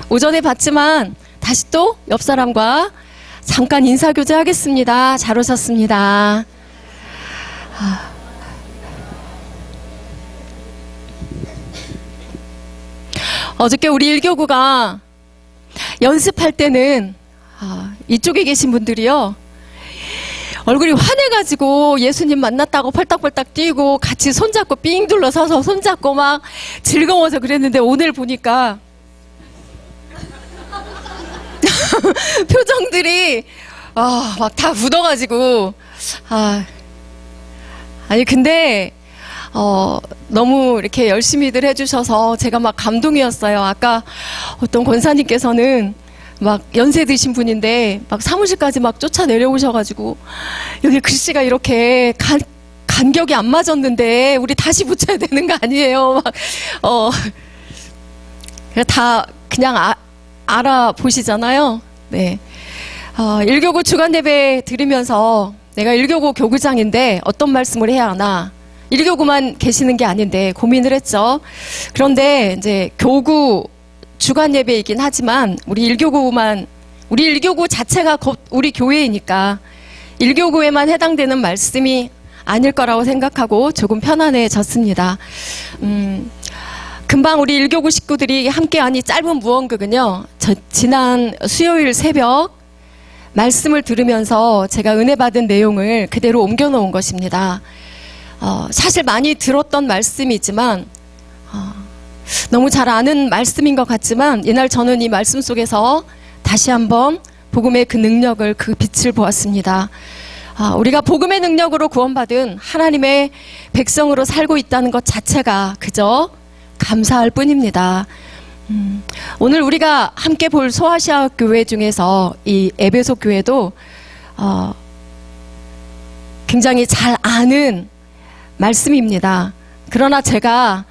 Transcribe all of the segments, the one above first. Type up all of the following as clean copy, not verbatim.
오전에 봤지만 다시 또 옆 사람과 잠깐 인사교제 하겠습니다. 잘 오셨습니다. 어저께 우리 일교구가 연습할 때는 이쪽에 계신 분들이요, 얼굴이 환해가지고 예수님 만났다고 펄딱펄딱 뛰고 같이 손잡고 삥 둘러서서 손잡고 막 즐거워서 그랬는데, 오늘 보니까 표정들이 막 다 굳어가지고 아니 근데 너무 이렇게 열심히들 해주셔서 제가 막 감동이었어요. 아까 어떤 권사님께서는 막 연세 드신 분인데 막 사무실까지 막 쫓아 내려오셔가지고, 여기 글씨가 이렇게 간격이 안 맞았는데 우리 다시 붙여야 되는 거 아니에요? 막 다 그냥 알아보시잖아요. 네. 일교구 주간 예배 들으면서 내가 일교구 교구장인데 어떤 말씀을 해야 하나, 일교구만 계시는 게 아닌데 고민을 했죠. 그런데 이제 교구 주간 예배이긴 하지만 우리 일교구 자체가 우리 교회이니까 일교구에만 해당되는 말씀이 아닐 거라고 생각하고 조금 편안해졌습니다. 금방 우리 일교구 식구들이 함께한 이 짧은 무언극은요, 지난 수요일 새벽 말씀을 들으면서 제가 은혜 받은 내용을 그대로 옮겨놓은 것입니다. 사실 많이 들었던 말씀이지만 너무 잘 아는 말씀인 것 같지만, 이날 저는 이 말씀 속에서 다시 한번 복음의 그 능력을, 그 빛을 보았습니다. 우리가 복음의 능력으로 구원받은 하나님의 백성으로 살고 있다는 것 자체가 그저 감사할 뿐입니다. 오늘 우리가 함께 볼 소아시아 교회 중에서 이 에베소 교회도 굉장히 잘 아는 말씀입니다. 그러나 제가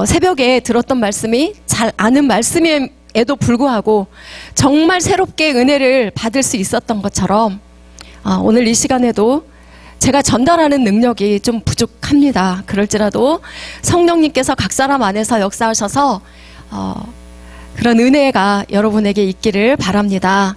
새벽에 들었던 말씀이 잘 아는 말씀에도 불구하고 정말 새롭게 은혜를 받을 수 있었던 것처럼 오늘 이 시간에도 제가 전달하는 능력이 좀 부족합니다. 그럴지라도 성령님께서 각 사람 안에서 역사하셔서 그런 은혜가 여러분에게 있기를 바랍니다.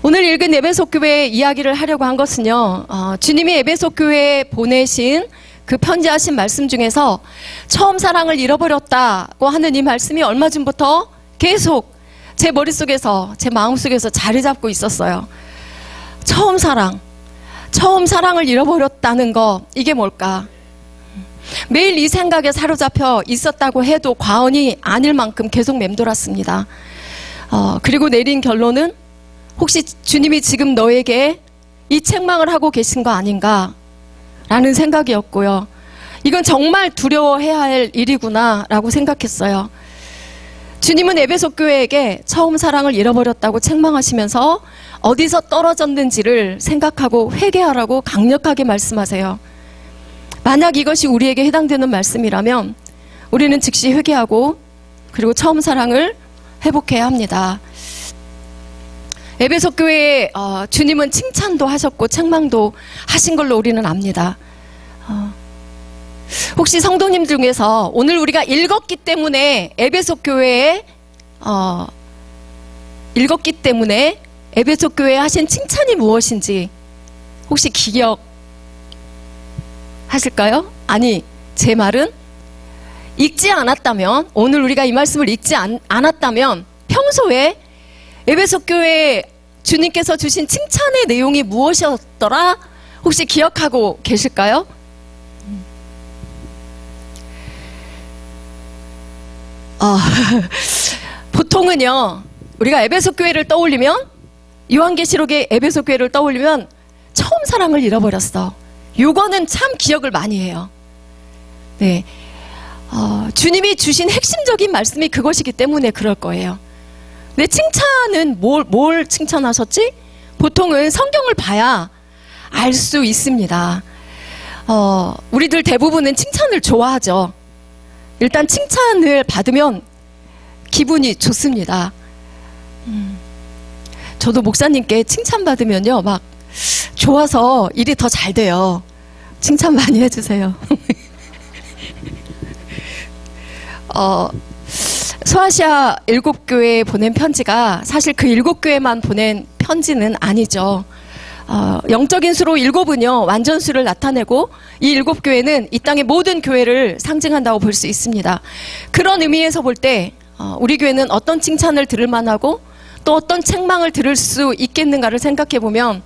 오늘 읽은 에베소 교회 이야기를 하려고 한 것은요, 주님이 에베소 교회에 보내신 그 편지하신 말씀 중에서 처음 사랑을 잃어버렸다고 하는 이 말씀이 얼마 전부터 계속 제 머릿속에서, 제 마음속에서 자리 잡고 있었어요. 처음 사랑을 잃어버렸다는 거, 이게 뭘까? 매일 이 생각에 사로잡혀 있었다고 해도 과언이 아닐 만큼 계속 맴돌았습니다. 그리고 내린 결론은, 혹시 주님이 지금 너에게 이 책망을 하고 계신 거 아닌가 라는 생각이었고요. 이건 정말 두려워해야 할 일이구나 라고 생각했어요. 주님은 에베소 교회에게 처음 사랑을 잃어버렸다고 책망하시면서 어디서 떨어졌는지를 생각하고 회개하라고 강력하게 말씀하세요. 만약 이것이 우리에게 해당되는 말씀이라면 우리는 즉시 회개하고 그리고 처음 사랑을 회복해야 합니다. 에베소 교회에 주님은 칭찬도 하셨고 책망도 하신 걸로 우리는 압니다. 혹시 성도님 중에서 오늘 우리가 읽었기 때문에 에베소 교회에 에베소 교회에 하신 칭찬이 무엇인지 혹시 기억하실까요? 아니, 제 말은 읽지 않았다면, 오늘 우리가 이 말씀을 읽지 않았다면 평소에 에베소 교회에 주님께서 주신 칭찬의 내용이 무엇이었더라? 혹시 기억하고 계실까요? 보통은요, 우리가 에베소 교회를 떠올리면, 요한계시록의 에베소 교회를 떠올리면 처음 사랑을 잃어버렸어. 요거는 참 기억을 많이 해요. 네, 주님이 주신 핵심적인 말씀이 그것이기 때문에 그럴 거예요. 근데 칭찬은 뭘 칭찬하셨지? 보통은 성경을 봐야 알 수 있습니다. 우리들 대부분은 칭찬을 좋아하죠. 일단 칭찬을 받으면 기분이 좋습니다. 저도 목사님께 칭찬받으면요, 막 좋아서 일이 더 잘 돼요. 칭찬 많이 해주세요. 소아시아 7교회에 보낸 편지가 사실 그 7교회만 보낸 편지는 아니죠. 영적인 수로 7은요, 완전수를 나타내고 이 7교회는 이 땅의 모든 교회를 상징한다고 볼 수 있습니다. 그런 의미에서 볼 때 우리 교회는 어떤 칭찬을 들을 만하고 또 어떤 책망을 들을 수 있겠는가를 생각해 보면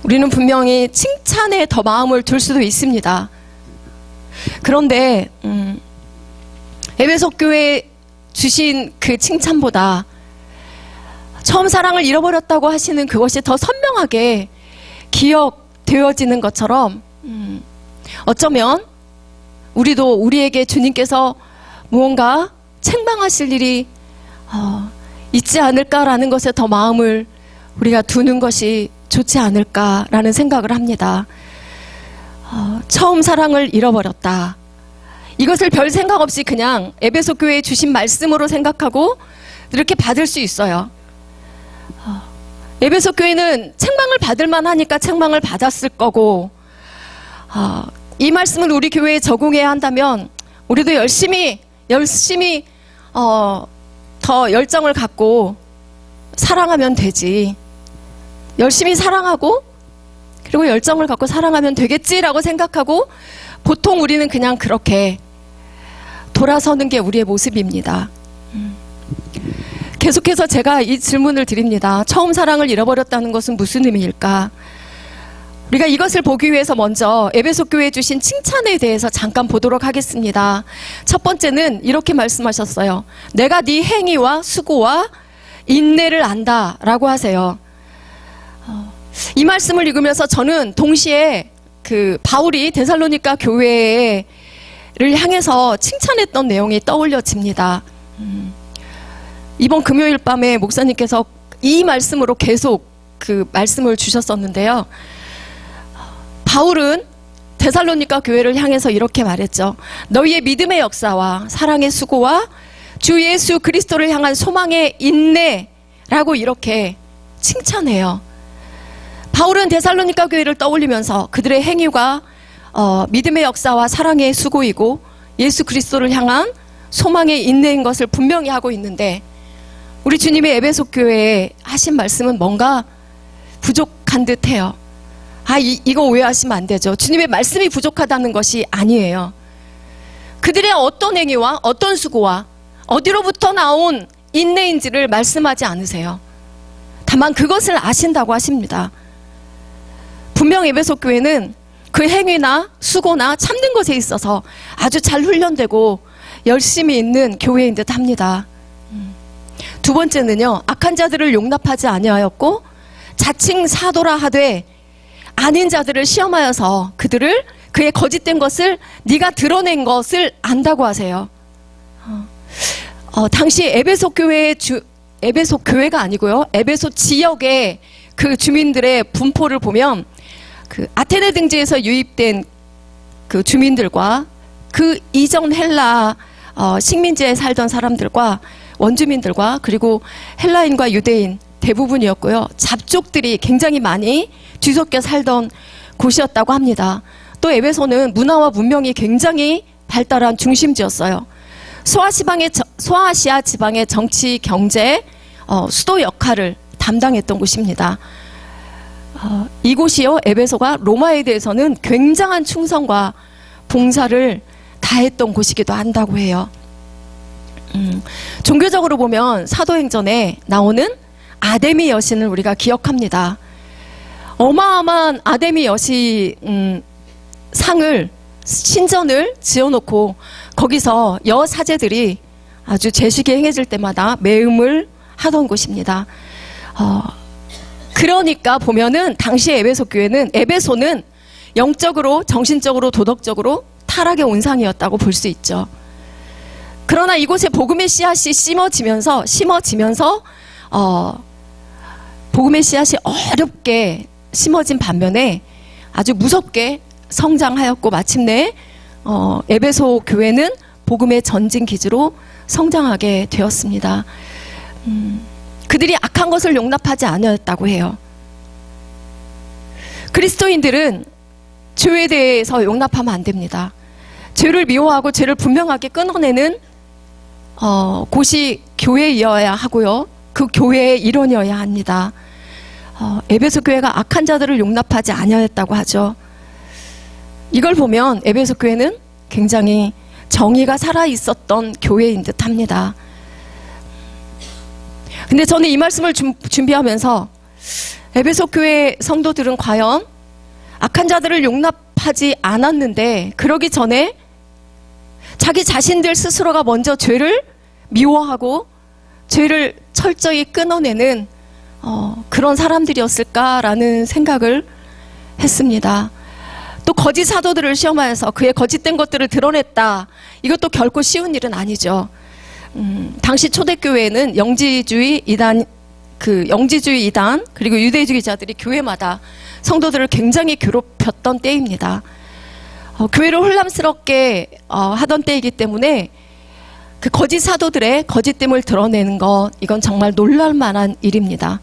우리는 분명히 칭찬에 더 마음을 둘 수도 있습니다. 그런데 에베소 교회에 주신 그 칭찬보다 처음 사랑을 잃어버렸다고 하시는 그것이 더 선명하게 기억되어지는 것처럼 어쩌면 우리도 우리에게 주님께서 무언가 책망하실 일이 있지 않을까라는 것에 더 마음을 우리가 두는 것이 좋지 않을까라는 생각을 합니다. 처음 사랑을 잃어버렸다. 이것을 별 생각 없이 그냥 에베소 교회에 주신 말씀으로 생각하고 이렇게 받을 수 있어요. 에베소 교회는 책망을 받을 만하니까 책망을 받았을 거고, 이 말씀을 우리 교회에 적용해야 한다면 우리도 열심히 더 열정을 갖고 사랑하면 되지. 열심히 사랑하고 그리고 열정을 갖고 사랑하면 되겠지라고 생각하고 보통 우리는 그냥 그렇게 돌아서는 게 우리의 모습입니다. 계속해서 제가 이 질문을 드립니다. 처음 사랑을 잃어버렸다는 것은 무슨 의미일까? 우리가 이것을 보기 위해서 먼저 에베소 교회에 주신 칭찬에 대해서 잠깐 보도록 하겠습니다. 첫 번째는 이렇게 말씀하셨어요. 내가 네 행위와 수고와 인내를 안다 라고 하세요. 이 말씀을 읽으면서 저는 동시에 그 바울이 데살로니가 교회를 향해서 칭찬했던 내용이 떠올려집니다. 이번 금요일 밤에 목사님께서 이 말씀으로 계속 그 말씀을 주셨었는데요. 바울은 데살로니가 교회를 향해서 이렇게 말했죠. 너희의 믿음의 역사와 사랑의 수고와 주 예수 그리스도를 향한 소망의 인내라고 이렇게 칭찬해요. 바울은 데살로니가 교회를 떠올리면서 그들의 행위가 믿음의 역사와 사랑의 수고이고 예수 그리스도를 향한 소망의 인내인 것을 분명히 하고 있는데 우리 주님의 에베소 교회에 하신 말씀은 뭔가 부족한 듯해요. 이거 오해하시면 안 되죠. 주님의 말씀이 부족하다는 것이 아니에요. 그들의 어떤 행위와 어떤 수고와 어디로부터 나온 인내인지를 말씀하지 않으세요. 다만 그것을 아신다고 하십니다. 분명 에베소 교회는 그 행위나 수고나 참는 것에 있어서 아주 잘 훈련되고 열심히 있는 교회인 듯 합니다. 두 번째는요, 악한 자들을 용납하지 아니하였고 자칭 사도라 하되 아닌 자들을 시험하여서 그의 거짓된 것을 네가 드러낸 것을 안다고 하세요. 당시 에베소 교회가 아니고요, 에베소 지역의 그 주민들의 분포를 보면 그 아테네 등지에서 유입된 그 주민들과 그 이전 헬라 식민지에 살던 사람들과 원주민들과 그리고 헬라인과 유대인 대부분이었고요. 잡족들이 굉장히 많이 뒤섞여 살던 곳이었다고 합니다. 또 에베소는 문화와 문명이 굉장히 발달한 중심지였어요. 소아시아 지방의 정치, 경제, 수도 역할을 담당했던 곳입니다. 이곳이요, 에베소가 로마에 대해서는 굉장한 충성과 봉사를 다했던 곳이기도 한다고 해요. 종교적으로 보면 사도행전에 나오는 아데미 여신을 우리가 기억합니다. 어마어마한 아데미 여신 신전을 지어놓고 거기서 여사제들이 아주 제식이 행해질 때마다 매음을 하던 곳입니다. 그러니까 보면은 당시 에베소는 영적으로, 정신적으로, 도덕적으로 타락의 온상이었다고 볼 수 있죠. 그러나 이곳에 복음의 씨앗이 심어지면서 복음의 씨앗이 어렵게 심어진 반면에 아주 무섭게 성장하였고 마침내 에베소 교회는 복음의 전진 기지로 성장하게 되었습니다. 그들이 악한 것을 용납하지 않았다고 해요. 그리스도인들은 죄에 대해서 용납하면 안 됩니다. 죄를 미워하고 죄를 분명하게 끊어내는 곳이 교회이어야 하고요. 그 교회의 일원이어야 합니다. 에베소 교회가 악한 자들을 용납하지 아니하였다고 하죠. 이걸 보면 에베소 교회는 굉장히 정의가 살아있었던 교회인 듯 합니다. 근데 저는 이 말씀을 준비하면서 에베소 교회 성도들은 과연 악한 자들을 용납하지 않았는데 그러기 전에 자기 자신들 스스로가 먼저 죄를 미워하고 죄를 철저히 끊어내는 그런 사람들이었을까라는 생각을 했습니다. 또 거짓 사도들을 시험하여서 그의 거짓된 것들을 드러냈다. 이것도 결코 쉬운 일은 아니죠. 당시 초대교회에는 영지주의 이단 그리고 유대주의자들이 교회마다 성도들을 굉장히 괴롭혔던 때입니다. 교회를 혼란스럽게 하던 때이기 때문에 그 거짓 사도들의 거짓됨을 드러내는 것, 이건 정말 놀랄만한 일입니다.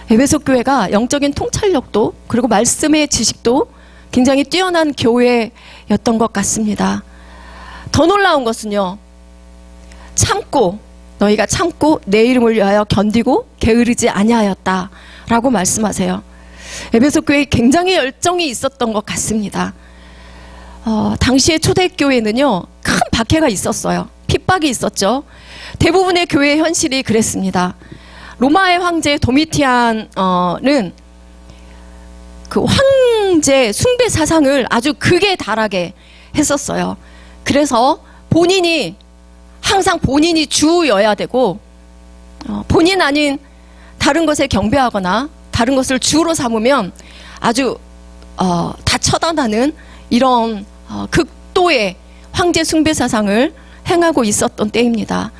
에베소 교회가 영적인 통찰력도 그리고 말씀의 지식도 굉장히 뛰어난 교회였던 것 같습니다. 더 놀라운 것은요, 너희가 참고 내 이름을 위하여 견디고 게으르지 아니하였다 라고 말씀하세요. 에베소 교회에 굉장히 열정이 있었던 것 같습니다. 당시의 초대교회는요, 큰 박해가 있었어요. 핍박이 있었죠. 대부분의 교회 현실이 그랬습니다. 로마의 황제 도미티안은 그 황제 숭배 사상을 아주 극에 달하게 했었어요. 그래서 항상 본인이 주여야 되고 본인 아닌 다른 것에 경배하거나 다른 것을 주로 삼으면 아주 다 처단하는 이런 극도의 황제 숭배 사상을 행하고 있었던 때입니다.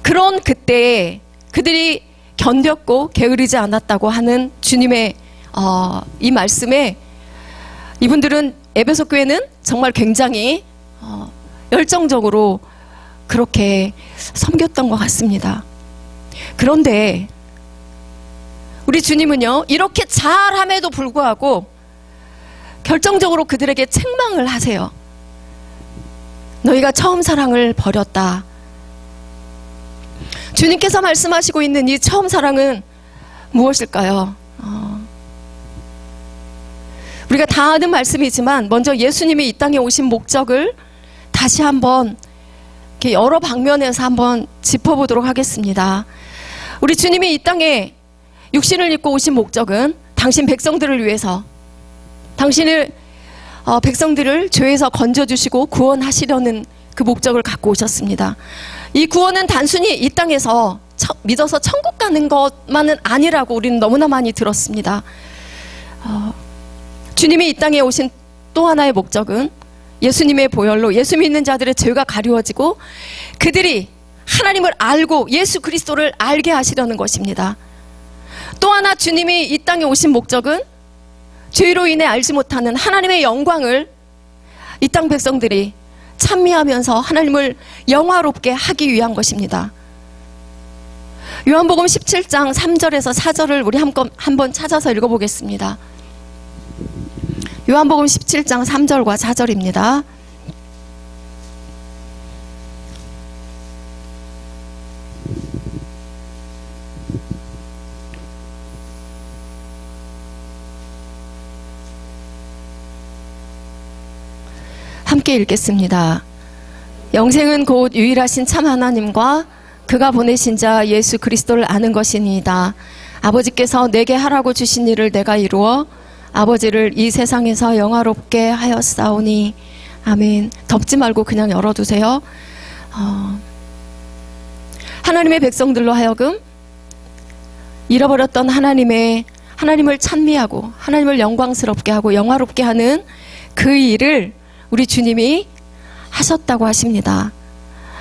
그런 그때에 그들이 견뎠고 게으르지 않았다고 하는 주님의 이 말씀에 이분들은 에베소 교회는 정말 굉장히 열정적으로 그렇게 섬겼던 것 같습니다. 그런데 우리 주님은요, 이렇게 잘함에도 불구하고 결정적으로 그들에게 책망을 하세요. 너희가 처음 사랑을 버렸다. 주님께서 말씀하시고 있는 이 처음 사랑은 무엇일까요? 우리가 다 아는 말씀이지만 먼저 예수님이 이 땅에 오신 목적을 다시 한번 이렇게 여러 방면에서 한번 짚어보도록 하겠습니다. 우리 주님이 이 땅에 육신을 입고 오신 목적은 당신 백성들을 위해서, 당신을 백성들을 죄에서 건져주시고 구원하시려는 그 목적을 갖고 오셨습니다. 이 구원은 단순히 이 땅에서 믿어서 천국 가는 것만은 아니라고 우리는 너무나 많이 들었습니다. 주님이 이 땅에 오신 또 하나의 목적은 예수님의 보혈로 예수 믿는 자들의 죄가 가리워지고 그들이 하나님을 알고 예수 그리스도를 알게 하시려는 것입니다. 또 하나 주님이 이 땅에 오신 목적은 죄로 인해 알지 못하는 하나님의 영광을 이 땅 백성들이 찬미하면서 하나님을 영화롭게 하기 위한 것입니다. 요한복음 17장 3절에서 4절을 우리 한번 찾아서 읽어보겠습니다. 요한복음 17장 3절과 4절입니다. 함께 읽겠습니다. 영생은 곧 유일하신 참 하나님과 그가 보내신 자 예수 그리스도를 아는 것이니이다. 아버지께서 내게 하라고 주신 일을 내가 이루어 아버지를 이 세상에서 영화롭게 하였사오니. 아멘. 덮지 말고 그냥 열어두세요. 하나님의 백성들로 하여금 잃어버렸던 하나님을 찬미하고 하나님을 영광스럽게 하고 영화롭게 하는 그 일을 우리 주님이 하셨다고 하십니다.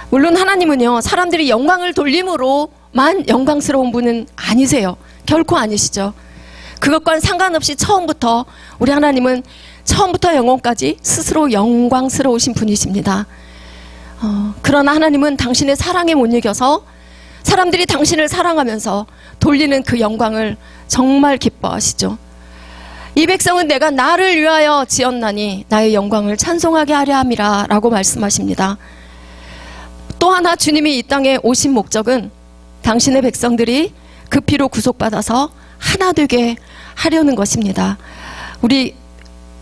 물론 하나님은요, 사람들이 영광을 돌림으로만 영광스러운 분은 아니세요. 결코 아니시죠. 그것과는 상관없이 처음부터 우리 하나님은 처음부터 영원까지 스스로 영광스러우신 분이십니다. 그러나 하나님은 당신의 사랑에 못 이겨서 사람들이 당신을 사랑하면서 돌리는 그 영광을 정말 기뻐하시죠. 이 백성은 내가 나를 위하여 지었나니 나의 영광을 찬송하게 하려 함이라 라고 말씀하십니다. 또 하나 주님이 이 땅에 오신 목적은 당신의 백성들이 그 피로 구속받아서 하나 되게 하려는 것입니다. 우리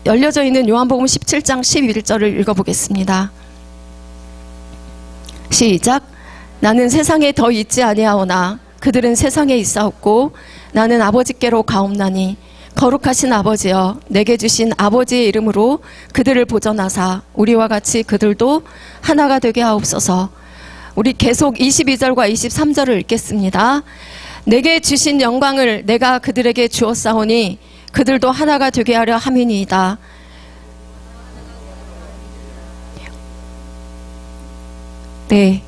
열려져 있는 요한복음 17장 11절을 읽어보겠습니다. 시작. 나는 세상에 더 있지 아니하오나 그들은 세상에 있사옵고 나는 아버지께로 가옵나니 거룩하신 아버지여 내게 주신 아버지의 이름으로 그들을 보전하사 우리와 같이 그들도 하나가 되게 하옵소서. 우리 계속 22절과 23절을 읽겠습니다. 내게 주신 영광을 내가 그들에게 주었사오니 그들도 하나가 되게 하려 함이니이다. 네,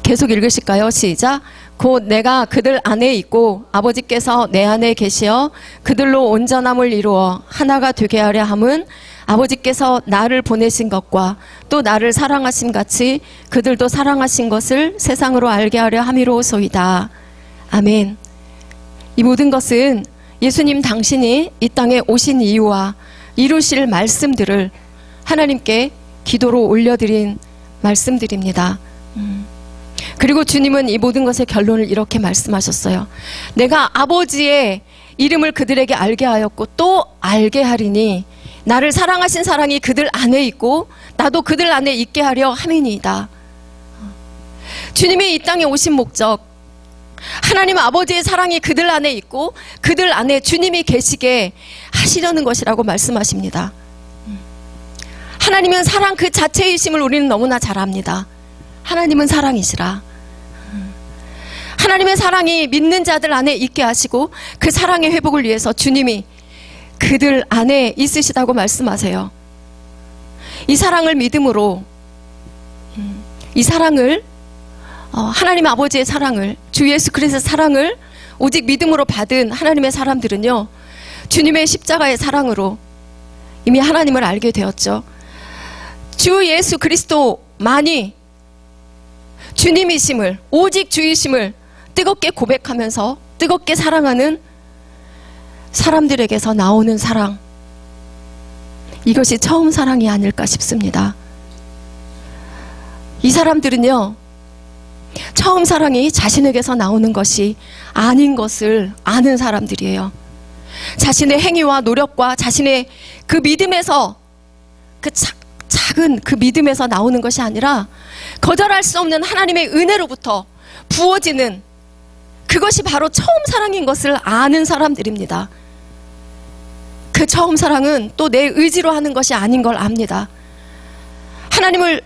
계속 읽으실까요? 시작. 곧 내가 그들 안에 있고 아버지께서 내 안에 계시어 그들로 온전함을 이루어 하나가 되게 하려 함은 아버지께서 나를 보내신 것과 또 나를 사랑하신 같이 그들도 사랑하신 것을 세상으로 알게 하려 함이로소이다. 아멘. 이 모든 것은 예수님 당신이 이 땅에 오신 이유와 이루실 말씀들을 하나님께 기도로 올려드린 말씀들입니다. 그리고 주님은 이 모든 것의 결론을 이렇게 말씀하셨어요. 내가 아버지의 이름을 그들에게 알게 하였고 또 알게 하리니 나를 사랑하신 사랑이 그들 안에 있고 나도 그들 안에 있게 하려 함이니이다. 주님이 이 땅에 오신 목적, 하나님 아버지의 사랑이 그들 안에 있고 그들 안에 주님이 계시게 하시려는 것이라고 말씀하십니다. 하나님은 사랑 그 자체이심을 우리는 너무나 잘 압니다. 하나님은 사랑이시라. 하나님의 사랑이 믿는 자들 안에 있게 하시고 그 사랑의 회복을 위해서 주님이 그들 안에 있으시다고 말씀하세요. 이 사랑을 믿음으로, 이 사랑을 하나님 아버지의 사랑을, 주 예수 그리스도의 사랑을 오직 믿음으로 받은 하나님의 사람들은요, 주님의 십자가의 사랑으로 이미 하나님을 알게 되었죠. 주 예수 그리스도만이 주님이심을, 오직 주이심을 뜨겁게 고백하면서 뜨겁게 사랑하는 사람들에게서 나오는 사랑, 이것이 처음 사랑이 아닐까 싶습니다. 이 사람들은요, 처음 사랑이 자신에게서 나오는 것이 아닌 것을 아는 사람들이에요. 자신의 행위와 노력과 자신의 그 믿음에서, 그 작은 그 믿음에서 나오는 것이 아니라 거절할 수 없는 하나님의 은혜로부터 부어지는 그것이 바로 처음 사랑인 것을 아는 사람들입니다. 그 처음 사랑은 또 내 의지로 하는 것이 아닌 걸 압니다. 하나님을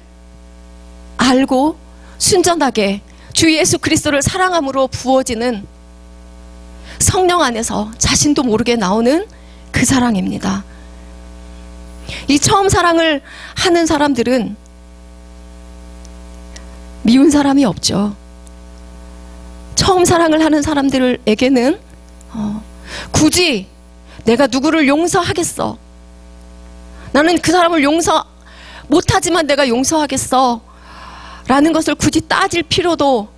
알고 순전하게 주 예수 그리스도를 사랑함으로 부어지는 성령 안에서 자신도 모르게 나오는 그 사랑입니다. 이 처음 사랑을 하는 사람들은 미운 사람이 없죠. 처음 사랑을 하는 사람들에게는 굳이 내가 누구를 용서하겠어, 나는 그 사람을 용서 못하지만 내가 용서하겠어 라는 것을 굳이 따질 필요도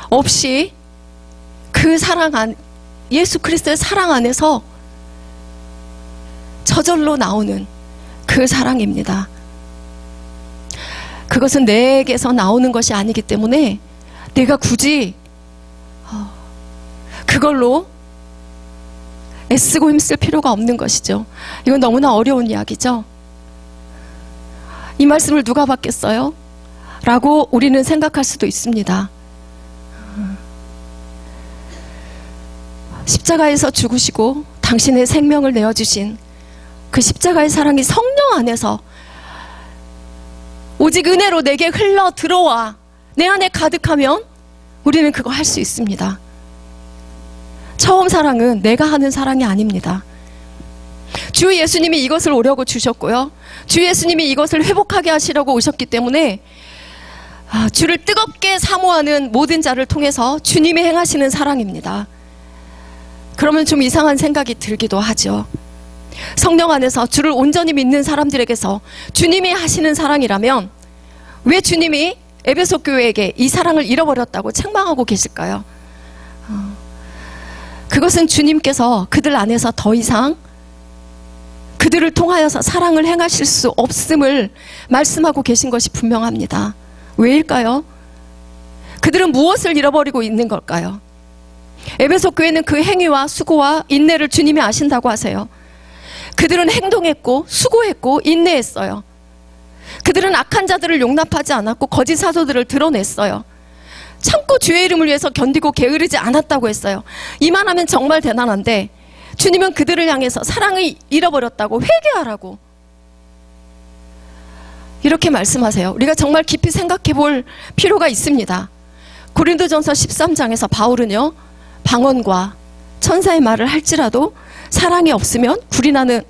없이 그 사랑 안, 예수 그리스도의 사랑 안에서 저절로 나오는 그 사랑입니다. 그것은 내게서 나오는 것이 아니기 때문에 내가 굳이 그걸로 애쓰고 힘쓸 필요가 없는 것이죠. 이건 너무나 어려운 이야기죠. 이 말씀을 누가 받겠어요? 라고 우리는 생각할 수도 있습니다. 십자가에서 죽으시고 당신의 생명을 내어주신 그 십자가의 사랑이 성령 안에서 오직 은혜로 내게 흘러 들어와 내 안에 가득하면 우리는 그거 할 수 있습니다. 처음 사랑은 내가 하는 사랑이 아닙니다. 주 예수님이 이것을 오려고 주셨고요, 주 예수님이 이것을 회복하게 하시려고 오셨기 때문에 주를 뜨겁게 사모하는 모든 자를 통해서 주님이 행하시는 사랑입니다. 그러면 좀 이상한 생각이 들기도 하죠. 성령 안에서 주를 온전히 믿는 사람들에게서 주님이 하시는 사랑이라면 왜 주님이 에베소 교회에게 이 사랑을 잃어버렸다고 책망하고 계실까요? 그것은 주님께서 그들 안에서 더 이상 그들을 통하여서 사랑을 행하실 수 없음을 말씀하고 계신 것이 분명합니다. 왜일까요? 그들은 무엇을 잃어버리고 있는 걸까요? 에베소 교회는 그 행위와 수고와 인내를 주님이 아신다고 하세요. 그들은 행동했고 수고했고 인내했어요. 그들은 악한 자들을 용납하지 않았고 거짓 사도들을 드러냈어요. 참고 주의 이름을 위해서 견디고 게으르지 않았다고 했어요. 이만하면 정말 대단한데 주님은 그들을 향해서 사랑을 잃어버렸다고 회개하라고 이렇게 말씀하세요. 우리가 정말 깊이 생각해 볼 필요가 있습니다. 고린도전서 13장에서 바울은요, 방언과 천사의 말을 할지라도 사랑이 없으면 소리나는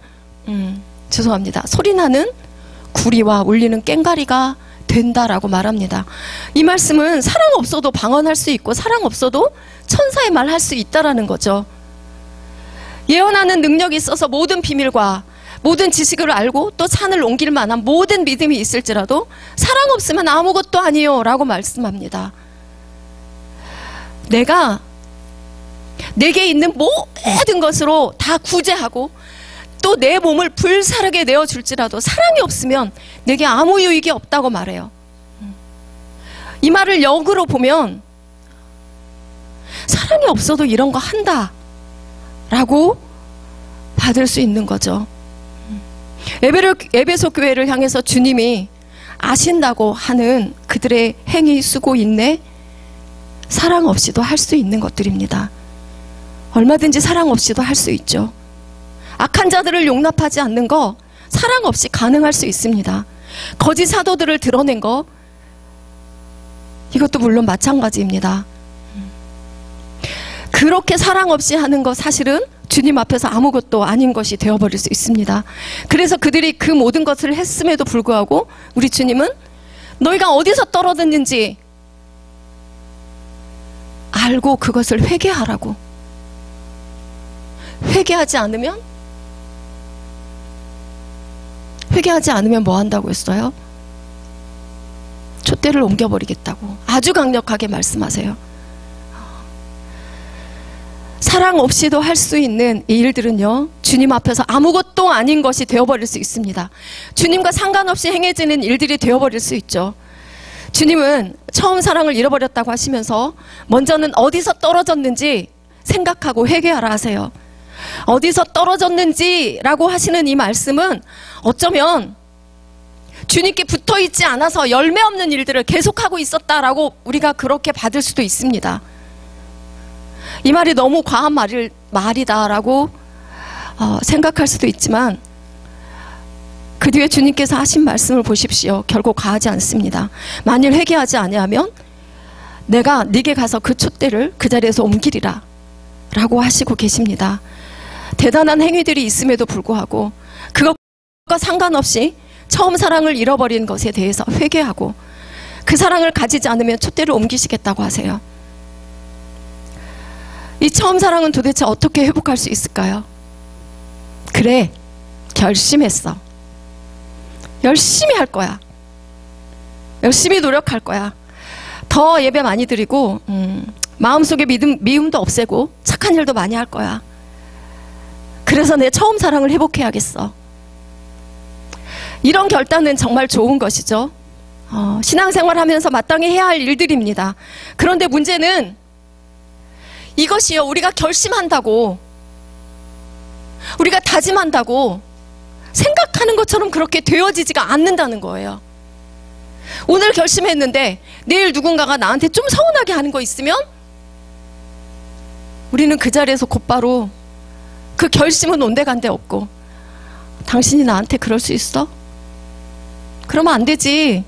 구리와 울리는 꽹과리가 된다라고 말합니다. 이 말씀은 사랑 없어도 방언할 수 있고 사랑 없어도 천사의 말 할 수 있다라는 거죠. 예언하는 능력이 있어서 모든 비밀과 모든 지식을 알고 또 산을 옮길 만한 모든 믿음이 있을지라도 사랑 없으면 아무것도 아니요 라고 말씀합니다. 내가 내게 있는 모든 것으로 다 구제하고 또 내 몸을 불사르게 내어줄지라도 사랑이 없으면 내게 아무 유익이 없다고 말해요. 이 말을 역으로 보면 사랑이 없어도 이런 거 한다 라고 받을 수 있는 거죠. 에베소 교회를 향해서 주님이 아신다고 하는 그들의 행위, 수고, 인내, 사랑 없이도 할 수 있는 것들입니다. 얼마든지 사랑 없이도 할 수 있죠. 악한 자들을 용납하지 않는 거 사랑 없이 가능할 수 있습니다. 거짓 사도들을 드러낸 거 이것도 물론 마찬가지입니다. 그렇게 사랑 없이 하는 거 사실은 주님 앞에서 아무것도 아닌 것이 되어버릴 수 있습니다. 그래서 그들이 그 모든 것을 했음에도 불구하고 우리 주님은 너희가 어디서 떨어졌는지 알고 그것을 회개하라고. 회개하지 않으면 뭐 한다고 했어요? 촛대를 옮겨버리겠다고 아주 강력하게 말씀하세요. 사랑 없이도 할 수 있는 이 일들은요, 주님 앞에서 아무것도 아닌 것이 되어버릴 수 있습니다. 주님과 상관없이 행해지는 일들이 되어버릴 수 있죠. 주님은 처음 사랑을 잃어버렸다고 하시면서 먼저는 어디서 떨어졌는지 생각하고 회개하라 하세요. 어디서 떨어졌는지라고 하시는 이 말씀은 어쩌면 주님께 붙어있지 않아서 열매 없는 일들을 계속하고 있었다라고 우리가 그렇게 받을 수도 있습니다. 이 말이 너무 과한 말이다라고 생각할 수도 있지만 그 뒤에 주님께서 하신 말씀을 보십시오. 결코 과하지 않습니다. 만일 회개하지 아니하면 내가 네게 가서 그 촛대를 그 자리에서 옮기리라 라고 하시고 계십니다. 대단한 행위들이 있음에도 불구하고 그것과 상관없이 처음 사랑을 잃어버린 것에 대해서 회개하고 그 사랑을 가지지 않으면 촛대를 옮기시겠다고 하세요. 이 처음 사랑은 도대체 어떻게 회복할 수 있을까요? 그래, 결심했어. 열심히 할 거야. 열심히 노력할 거야. 더 예배 많이 드리고 마음속에 미움도 없애고 착한 일도 많이 할 거야. 그래서 내 처음 사랑을 회복해야겠어. 이런 결단은 정말 좋은 것이죠. 신앙생활 하면서 마땅히 해야 할 일들입니다. 그런데 문제는 이것이요, 우리가 결심한다고, 우리가 다짐한다고 생각하는 것처럼 그렇게 되어지지가 않는다는 거예요. 오늘 결심했는데 내일 누군가가 나한테 좀 서운하게 하는 거 있으면 우리는 그 자리에서 곧바로 그 결심은 온데간데 없고, 당신이 나한테 그럴 수 있어? 그러면 안 되지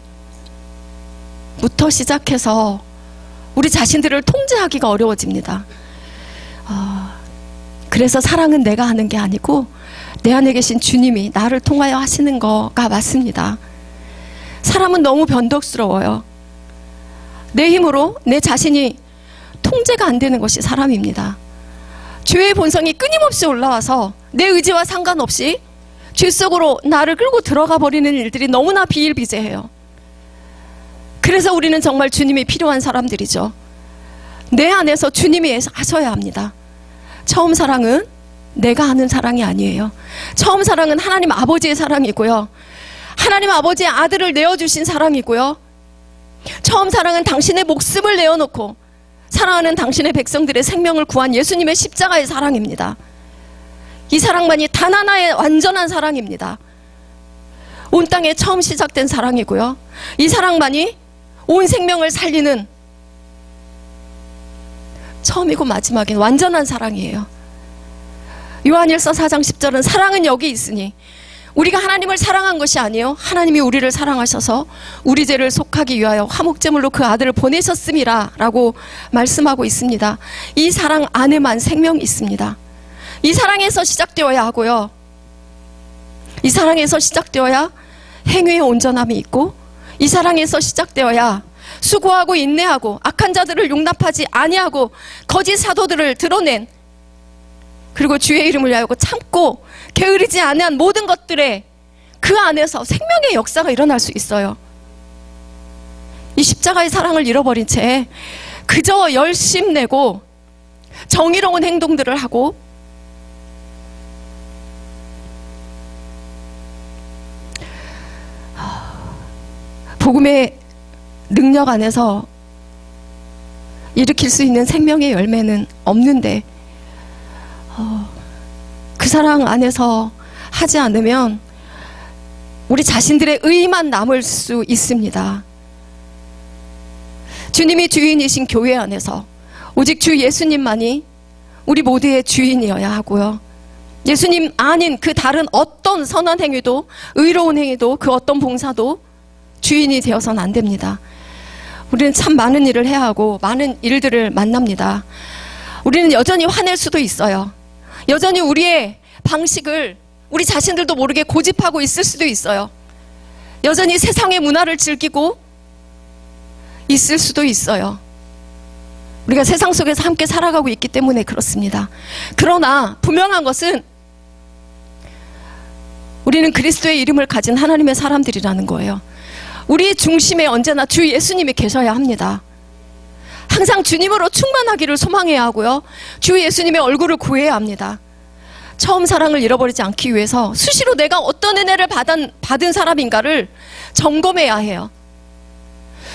부터 시작해서 우리 자신들을 통제하기가 어려워집니다. 그래서 사랑은 내가 하는 게 아니고 내 안에 계신 주님이 나를 통하여 하시는 거가 맞습니다. 사람은 너무 변덕스러워요. 내 힘으로 내 자신이 통제가 안 되는 것이 사람입니다. 죄의 본성이 끊임없이 올라와서 내 의지와 상관없이 죄 속으로 나를 끌고 들어가 버리는 일들이 너무나 비일비재해요. 그래서 우리는 정말 주님이 필요한 사람들이죠. 내 안에서 주님이 하셔야 합니다. 처음 사랑은 내가 하는 사랑이 아니에요. 처음 사랑은 하나님 아버지의 사랑이고요. 하나님 아버지의 아들을 내어주신 사랑이고요. 처음 처음 사랑은 당신의 목숨을 내어놓고 사랑하는 당신의 백성들의 생명을 구한 예수님의 십자가의 사랑입니다. 이 사랑만이 단 하나의 완전한 사랑입니다. 온 땅에 처음 시작된 사랑이고요. 이 사랑만이 온 생명을 살리는 처음이고 마지막인 완전한 사랑이에요. 요한일서 4장 10절은 사랑은 여기 있으니 우리가 하나님을 사랑한 것이 아니요 하나님이 우리를 사랑하셔서 우리 죄를 속하기 위하여 화목제물로 그 아들을 보내셨음이라 라고 말씀하고 있습니다. 이 사랑 안에만 생명이 있습니다. 이 사랑에서 시작되어야 하고요. 이 사랑에서 시작되어야 행위의 온전함이 있고, 이 사랑에서 시작되어야 수고하고 인내하고 악한 자들을 용납하지 아니하고 거짓 사도들을 드러낸, 그리고 주의 이름을 위하여 참고 게으르지 않은 모든 것들에 그 안에서 생명의 역사가 일어날 수 있어요. 이 십자가의 사랑을 잃어버린 채 그저 열심내고 정의로운 행동들을 하고 복음의 능력 안에서 일으킬 수 있는 생명의 열매는 없는데, 그 사랑 안에서 하지 않으면 우리 자신들의 의만 남을 수 있습니다. 주님이 주인이신 교회 안에서 오직 주 예수님만이 우리 모두의 주인이어야 하고요. 예수님 아닌 그 다른 어떤 선한 행위도, 의로운 행위도, 그 어떤 봉사도 주인이 되어서는 안 됩니다. 우리는 참 많은 일을 해야 하고 많은 일들을 만납니다. 우리는 여전히 화낼 수도 있어요. 여전히 우리의 방식을 우리 자신들도 모르게 고집하고 있을 수도 있어요. 여전히 세상의 문화를 즐기고 있을 수도 있어요. 우리가 세상 속에서 함께 살아가고 있기 때문에 그렇습니다. 그러나 분명한 것은 우리는 그리스도의 이름을 가진 하나님의 사람들이라는 거예요. 우리의 중심에 언제나 주 예수님이 계셔야 합니다. 항상 주님으로 충만하기를 소망해야 하고요. 주 예수님의 얼굴을 구해야 합니다. 처음 사랑을 잃어버리지 않기 위해서 수시로 내가 어떤 은혜를 받은 사람인가를 점검해야 해요.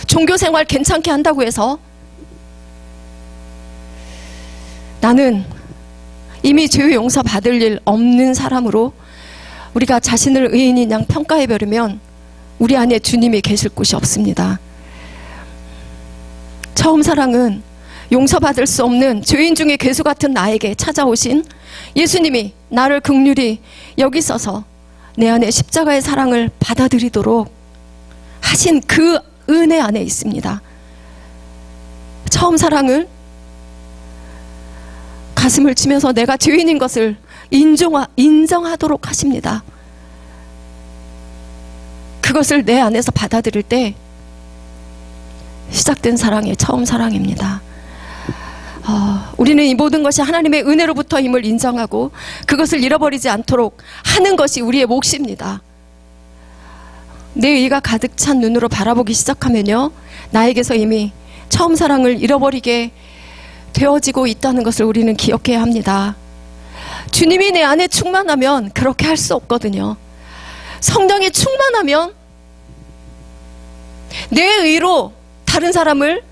종교생활 괜찮게 한다고 해서 나는 이미 죄의 용서 받을 일 없는 사람으로 우리가 자신을 의인인 양 평가해버리면 우리 안에 주님이 계실 곳이 없습니다. 처음 사랑은 용서받을 수 없는 죄인 중에 괴수 같은 나에게 찾아오신 예수님이 나를 긍휼히 여기 있어서 내 안에 십자가의 사랑을 받아들이도록 하신 그 은혜 안에 있습니다. 처음 사랑을 가슴을 치면서 내가 죄인인 것을 인정하도록 하십니다. 그것을 내 안에서 받아들일 때 시작된 사랑이 처음 사랑입니다. 우리는 이 모든 것이 하나님의 은혜로부터임을 인정하고 그것을 잃어버리지 않도록 하는 것이 우리의 몫입니다. 내 의가 가득 찬 눈으로 바라보기 시작하면요, 나에게서 이미 처음 사랑을 잃어버리게 되어지고 있다는 것을 우리는 기억해야 합니다. 주님이 내 안에 충만하면 그렇게 할 수 없거든요. 성령이 충만하면 내 의로 다른 사람을